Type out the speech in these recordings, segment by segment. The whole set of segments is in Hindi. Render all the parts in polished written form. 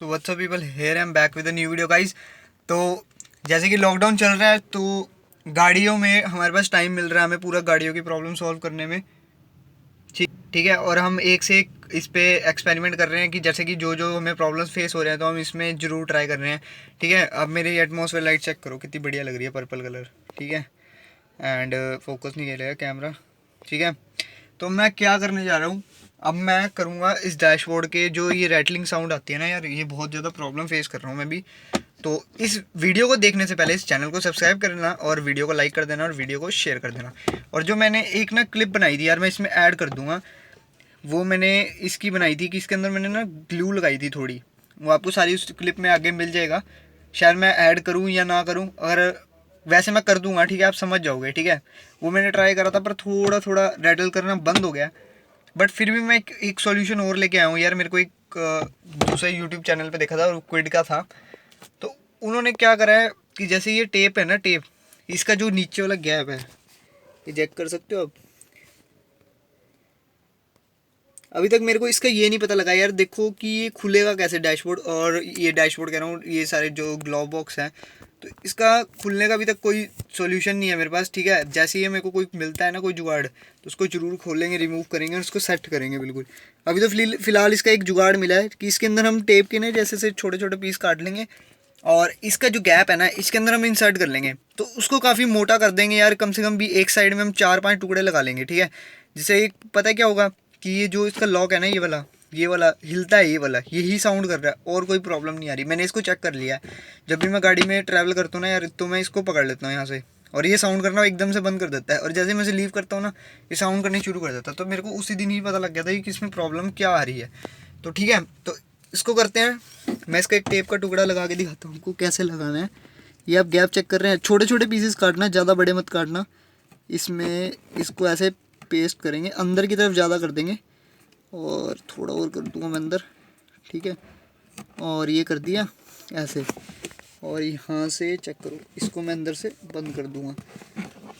तो what's up people, here I am back with a new video guys. तो जैसे कि लॉकडाउन चल रहा है तो गाड़ियों में हमारे पास टाइम मिल रहा है हमें पूरा गाड़ियों की प्रॉब्लम सॉल्व करने में। ठीक ठीक है, और हम एक से एक इस पे एक्सपेरिमेंट कर रहे हैं कि जैसे कि जो जो हमें प्रॉब्लम्स फेस हो रहे हैं तो हम इसमें ज़रूर ट्राई कर रहे हैं। ठीक है, अब मेरी एटमॉस्फेयर लाइट चेक करो कितनी बढ़िया लग रही है, पर्पल कलर। ठीक है, एंड फोकस नहीं करेगा कैमरा। ठीक है, तो मैं क्या करने जा रहा हूँ, अब मैं करूँगा इस डैशबोर्ड के जो ये रैटलिंग साउंड आती है ना यार, ये बहुत ज़्यादा प्रॉब्लम फेस कर रहा हूँ मैं भी। तो इस वीडियो को देखने से पहले इस चैनल को सब्सक्राइब कर देना और वीडियो को लाइक कर देना और वीडियो को शेयर कर देना। और जो मैंने एक ना क्लिप बनाई थी यार, मैं इसमें ऐड कर दूँगा। वो मैंने इसकी बनाई थी कि इसके अंदर मैंने ना ग्लू लगाई थी थोड़ी, वो आपको सारी उस क्लिप में आगे मिल जाएगा। शायद मैं ऐड करूँ या ना करूँ, अगर वैसे मैं कर दूंगा। ठीक है, आप समझ जाओगे। ठीक है, वो मैंने ट्राई करा था पर थोड़ा थोड़ा रैटल करना बंद हो गया। बट फिर भी मैं एक सॉल्यूशन और लेके आया हूँ यार। मेरे को एक दूसरे यूट्यूब चैनल पे देखा था और क्विड का था। तो उन्होंने क्या करा है कि जैसे ये टेप है ना, टेप, इसका जो नीचे वाला गैप है, ये चेक कर सकते हो आप। अभी तक मेरे को इसका ये नहीं पता लगा यार, देखो कि ये खुलेगा कैसे डैशबोर्ड। और ये डैशबोर्ड कह रहा हूँ, ये सारे जो ग्लव बॉक्स हैं, तो इसका खुलने का अभी तक कोई सॉल्यूशन नहीं है मेरे पास। ठीक है, जैसे ही मेरे को कोई मिलता है ना कोई जुगाड़, तो उसको जरूर खोलेंगे, रिमूव करेंगे और उसको सेट करेंगे बिल्कुल। अभी तो फिलहाल इसका एक जुगाड़ मिला है कि इसके अंदर हम टेप के ना जैसे से छोटे छोटे पीस काट लेंगे और इसका जो गैप है ना इसके अंदर हम इंसर्ट कर लेंगे, तो उसको काफ़ी मोटा कर देंगे यार। कम से कम भी एक साइड में हम 4-5 टुकड़े लगा लेंगे। ठीक है, जिससे एक पता है क्या होगा कि ये जो इसका लॉक है ना, ये वाला हिलता है, ये वाला यही साउंड कर रहा है और कोई प्रॉब्लम नहीं आ रही। मैंने इसको चेक कर लिया है। जब भी मैं गाड़ी में ट्रैवल करता हूँ ना यार, तो मैं इसको पकड़ लेता हूँ यहाँ से और ये साउंड करना एकदम से बंद कर देता है। और जैसे मैं इसे लीव करता हूँ ना, ये साउंड करनी शुरू कर देता है। तो मेरे को उसी दिन ही पता लग गया था कि इसमें प्रॉब्लम क्या आ रही है। तो ठीक है, तो इसको करते हैं। मैं इसका एक टेप का टुकड़ा लगा के दिखाता हूँ आपको कैसे लगाना है। ये आप गैप चेक कर रहे हैं, छोटे छोटे पीसेस काटना, ज़्यादा बड़े मत काटना। इसमें इसको ऐसे पेस्ट करेंगे, अंदर की तरफ ज़्यादा कर देंगे और थोड़ा और कर दूंगा मैं अंदर। ठीक है, और ये कर दिया ऐसे, और यहाँ से चेक करो, इसको मैं अंदर से बंद कर दूंगा।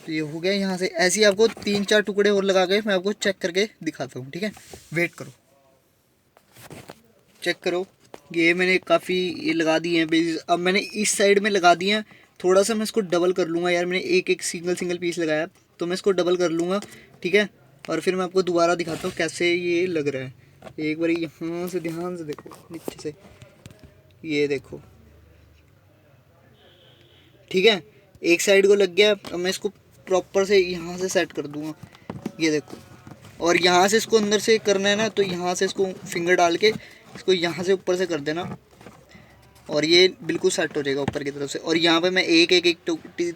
तो ये हो गया यहाँ से। ऐसे ही आपको 3-4 टुकड़े और लगा के मैं आपको चेक करके दिखाता हूँ। ठीक है, वेट करो, चेक करो। ये मैंने काफ़ी ये लगा दिए हैं पीस। अब मैंने इस साइड में लगा दिए हैं। थोड़ा सा मैं इसको डबल कर लूँगा यार, मैंने एक एक सिंगल सिंगल पीस लगाया, तो मैं इसको डबल कर लूँगा। ठीक है, और फिर मैं आपको दोबारा दिखाता हूँ कैसे ये लग रहा है। एक बार यहाँ से ध्यान से देखो, नीचे से, ये देखो। ठीक है, एक साइड को लग गया। अब मैं इसको प्रॉपर से यहाँ से सेट कर दूँगा, ये देखो। और यहाँ से इसको अंदर से करना है ना, तो यहाँ से इसको फिंगर डाल के इसको यहाँ से ऊपर से कर देना और ये बिल्कुल सेट हो जाएगा ऊपर की तरफ से। और यहाँ पे मैं एक एक एक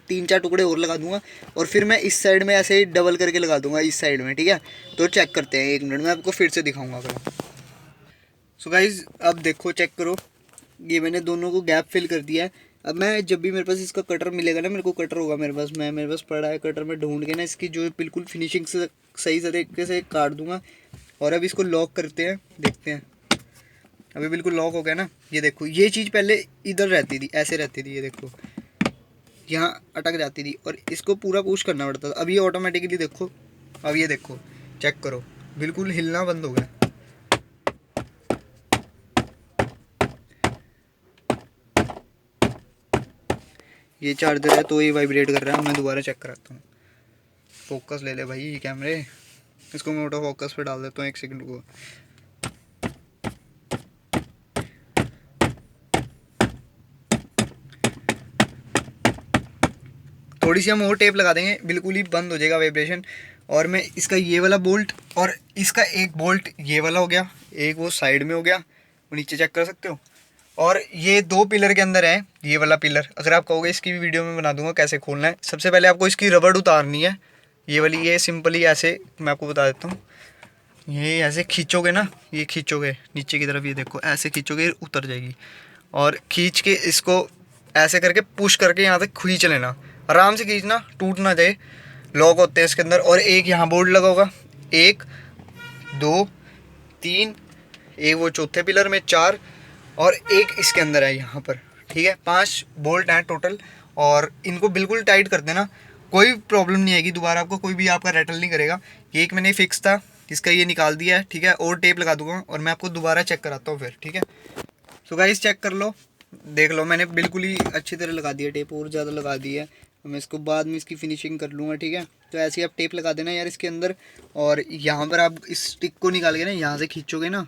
3-4 टुकड़े और लगा दूंगा और फिर मैं इस साइड में ऐसे ही डबल करके लगा दूंगा इस साइड में। ठीक है, तो चेक करते हैं, 1 मिनट में आपको फिर से दिखाऊंगा फिर। सो गाइज अब देखो, चेक करो, ये मैंने दोनों को गैप फिल कर दिया है। अब मैं जब भी मेरे पास इसका कटर मिलेगा ना, मेरे को कटर होगा मेरे पास, मेरे पास पड़ा है कटर, में ढूंढ के ना इसकी जो बिल्कुल फिनिशिंग से सही तरीके से काट दूंगा। और अब इसको लॉक करते हैं, देखते हैं। अभी बिल्कुल लॉक हो गया ना, ये देखो। ये चीज़ पहले इधर रहती थी, ऐसे रहती थी, ये देखो यहाँ अटक जाती थी और इसको पूरा पुश करना पड़ता था। अब ये ऑटोमेटिकली देखो, अब ये देखो, चेक करो, बिल्कुल हिलना बंद हो गया। ये चार्जर है तो ये वाइब्रेट कर रहा है। मैं दोबारा चेक कराता हूँ। फोकस ले ले भाई कैमरे, इसको मैं ऑटो फोकस पे डाल देता हूँ, 1 सेकंड को। थोड़ी सी हम और टेप लगा देंगे, बिल्कुल ही बंद हो जाएगा वाइब्रेशन। और मैं इसका ये वाला बोल्ट और इसका एक बोल्ट ये वाला हो गया, एक वो साइड में हो गया, वो नीचे चेक कर सकते हो। और ये 2 पिलर के अंदर है, ये वाला पिलर। अगर आप कहोगे इसकी भी वीडियो में बना दूंगा कैसे खोलना है। सबसे पहले आपको इसकी रबड़ उतारनी है, ये वाली। ये सिंपली ऐसे मैं आपको बता देता हूँ, ये ऐसे खींचोगे ना, ये खींचोगे नीचे की तरफ, ये देखो ऐसे खींचोगे, उतर जाएगी। और खींच के इसको ऐसे करके पुश करके यहाँ तक खींच लेना, आराम से खींचना, टूट ना जाए। लॉक होते हैं इसके अंदर। और एक यहाँ बोल्ट लगा होगा, 1 2 3, एक वो चौथे पिलर में 4, और एक इसके अंदर है यहाँ पर। ठीक है, 5 बोल्ट हैं टोटल। और इनको बिल्कुल टाइट कर देना, कोई प्रॉब्लम नहीं आएगी, दोबारा आपको कोई भी आपका रैटल नहीं करेगा। ये एक मैंने फिक्स था, इसका ये निकाल दिया है। ठीक है, और टेप लगा दूंगा और मैं आपको दोबारा चेक कराता हूँ फिर। ठीक है, सो गाइस चेक कर लो, देख लो, मैंने बिल्कुल ही अच्छी तरह लगा दिया टेप, और ज़्यादा लगा दी है। मैं इसको बाद में इसकी फिनिशिंग कर लूँगा, ठीक है। तो ऐसे ही आप टेप लगा देना यार इसके अंदर, और यहाँ पर आप इस स्टिक को निकाल के ना यहाँ से खींचोगे ना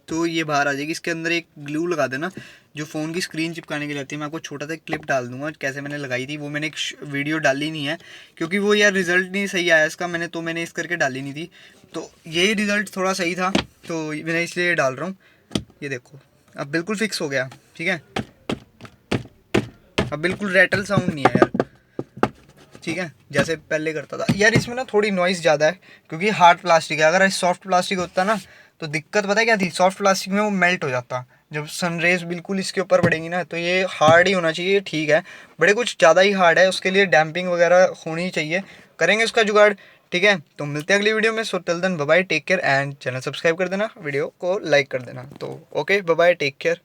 तो ये बाहर आ जाएगी। इसके अंदर एक ग्लू लगा देना जो फ़ोन की स्क्रीन चिपकाने की रहती है। मैं आपको छोटा सा क्लिप डाल दूंगा कैसे मैंने लगाई थी, वो मैंने एक वीडियो डाली नहीं है क्योंकि वो यार रिज़ल्ट नहीं सही आया इसका, मैंने इस करके डाली नहीं थी। तो यही रिज़ल्ट थोड़ा सही था तो मैंने इसलिए डाल रहा हूँ। ये देखो अब बिल्कुल फिक्स हो गया, ठीक है। अब बिल्कुल रैटल साउंड नहीं है यार, ठीक है, जैसे पहले करता था। यार इसमें ना थोड़ी नॉइज़ ज़्यादा है क्योंकि हार्ड प्लास्टिक है। अगर सॉफ्ट प्लास्टिक होता ना तो दिक्कत पता है क्या थी, सॉफ्ट प्लास्टिक में वो मेल्ट हो जाता। जब सनरेज बिल्कुल इसके ऊपर पड़ेंगी ना तो ये हार्ड ही होना चाहिए, ठीक है। बड़े कुछ ज़्यादा ही हार्ड है, उसके लिए डैम्पिंग वगैरह होनी चाहिए, करेंगे उसका जुगाड़, ठीक है। तो मिलते हैं अगली वीडियो में। So till then bye bye, take care, and channel subscribe कर देना, वीडियो को लाइक कर देना। तो okay bye bye, take care.